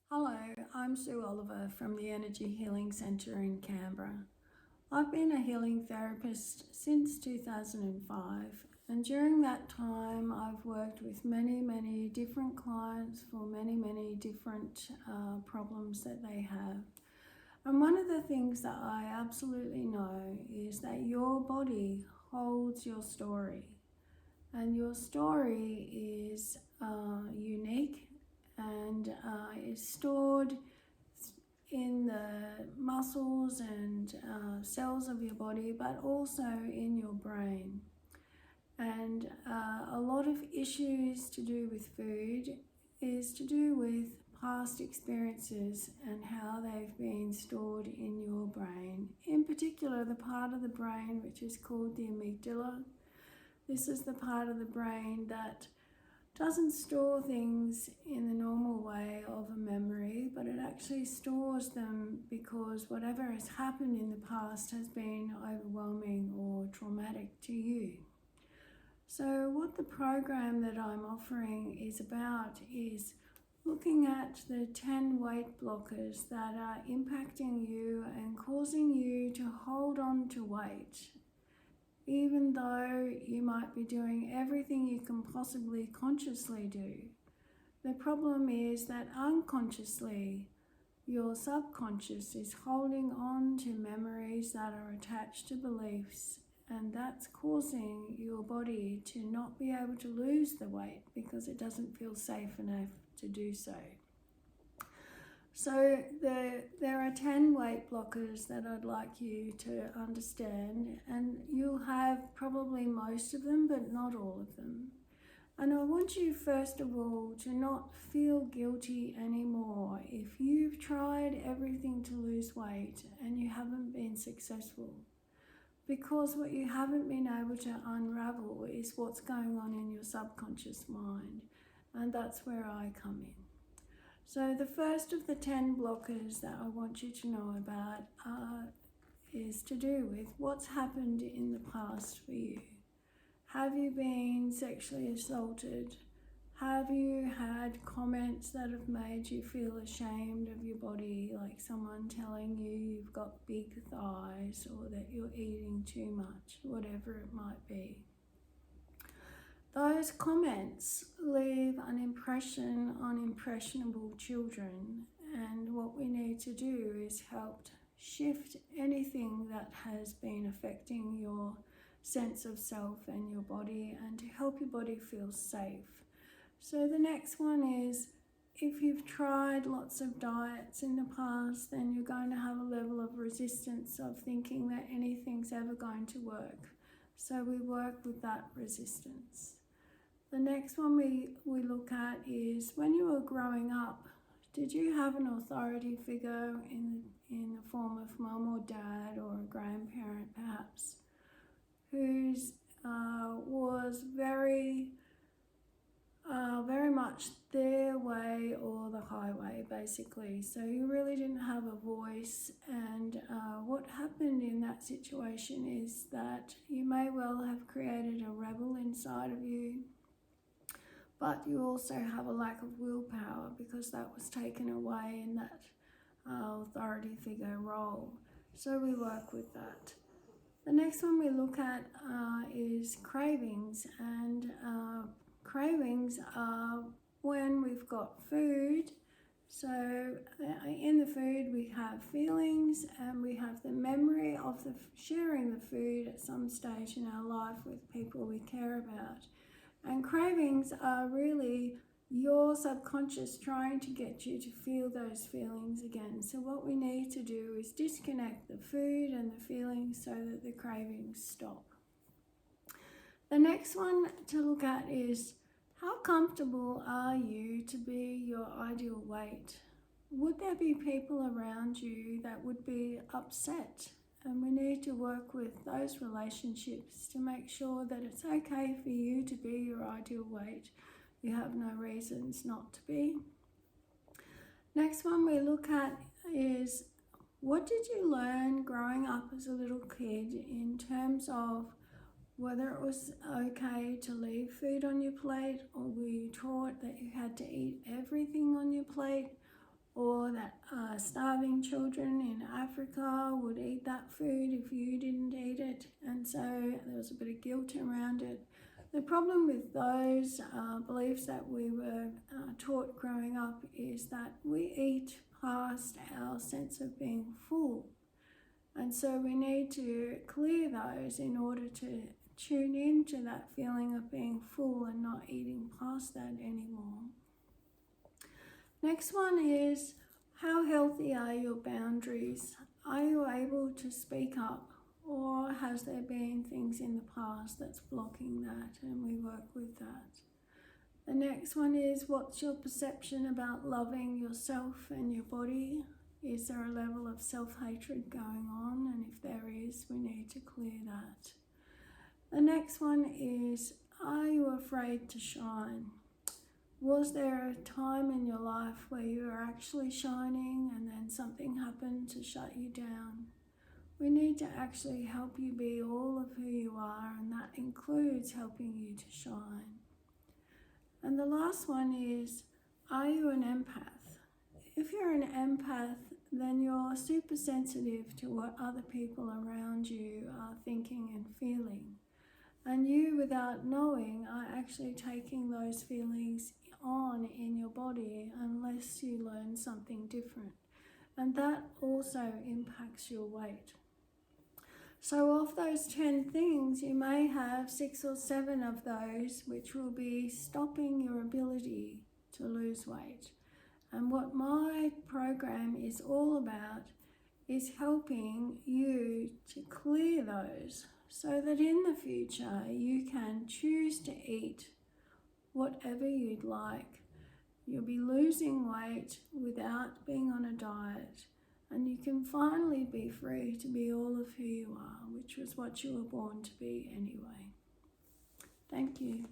Hello, I'm Sue Oliver from the Energy Healing Centre in Canberra. I've been a healing therapist since 2005, and during that time I've worked with many different clients for many different problems that they have. And one of the things that I absolutely know is that your body holds your story, and your story is unique and is stored in the muscles and cells of your body, but also in your brain. And a lot of issues to do with food is to do with past experiences and how they've been stored in your brain. In particular, the part of the brain which is called the amygdala. This is the part of the brain that doesn't store things in the normal way of a memory, but it actually stores them because whatever has happened in the past has been overwhelming or traumatic to you. So what the program that I'm offering is about is looking at the 10 weight blockers that are impacting you and causing you to hold on to weight, even though you might be doing everything you can possibly consciously do. The problem is that unconsciously, your subconscious is holding on to memories that are attached to beliefs, and that's causing your body to not be able to lose the weight because it doesn't feel safe enough to do so. So there are 10 weight blockers that I'd like you to understand, and you'll have probably most of them, but not all of them. And I want you, first of all, to not feel guilty anymore if you've tried everything to lose weight and you haven't been successful. Because what you haven't been able to unravel is what's going on in your subconscious mind, and that's where I come in. So the first of the 10 blockers that I want you to know about is to do with what's happened in the past for you. Have you been sexually assaulted? Have you had comments that have made you feel ashamed of your body, like someone telling you you've got big thighs or that you're eating too much, whatever it might be? Those comments leave an impression on impressionable children, and what we need to do is help shift anything that has been affecting your sense of self and your body, and to help your body feel safe. So the next one is, if you've tried lots of diets in the past, then you're going to have a level of resistance of thinking that anything's ever going to work. So we work with that resistance. The next one we look at is, when you were growing up, did you have an authority figure in the form of mum or dad or a grandparent perhaps, whose was very much their way or the highway, basically. So you really didn't have a voice, and what happened in that situation is that you may well have created a rebel inside of you, but you also have a lack of willpower because that was taken away in that authority figure role. So we work with that. The next one we look at is cravings, and cravings are when we've got food. So in the food we have feelings, and we have the memory of sharing the food at some stage in our life with people we care about. And cravings are really your subconscious trying to get you to feel those feelings again. So what we need to do is disconnect the food and the feelings so that the cravings stop. The next one to look at is, how comfortable are you to be your ideal weight? Would there be people around you that would be upset? And we need to work with those relationships to make sure that it's okay for you to be your ideal weight. You have no reasons not to be. Next one we look at is, what did you learn growing up as a little kid in terms of whether it was okay to leave food on your plate, or were you taught that you had to eat everything on your plate? or that starving children in Africa would eat that food if you didn't eat it, and so there was a bit of guilt around it. The problem with those beliefs that we were taught growing up is that we eat past our sense of being full, and so we need to clear those in order to tune into that feeling of being full and not eating past that anymore. Next one is, how healthy are your boundaries? Are you able to speak up, or has there been things in the past that's blocking that, and we work with that? The next one is, what's your perception about loving yourself and your body? Is there a level of self-hatred going on? And if there is, we need to clear that. The next one is, are you afraid to shine? Was there a time in your life where you were actually shining and then something happened to shut you down? We need to actually help you be all of who you are, and that includes helping you to shine. And the last one is, are you an empath? If you're an empath, then you're super sensitive to what other people around you are thinking and feeling. And you, without knowing, are actually taking those feelings on in your body unless you learn something different. And that also impacts your weight. So of those 10 things, you may have 6 or 7 of those which will be stopping your ability to lose weight. And what my program is all about is helping you to clear those so that in the future you can choose to eat whatever you'd like. You'll be losing weight without being on a diet, and you can finally be free to be all of who you are, which was what you were born to be anyway. Thank you.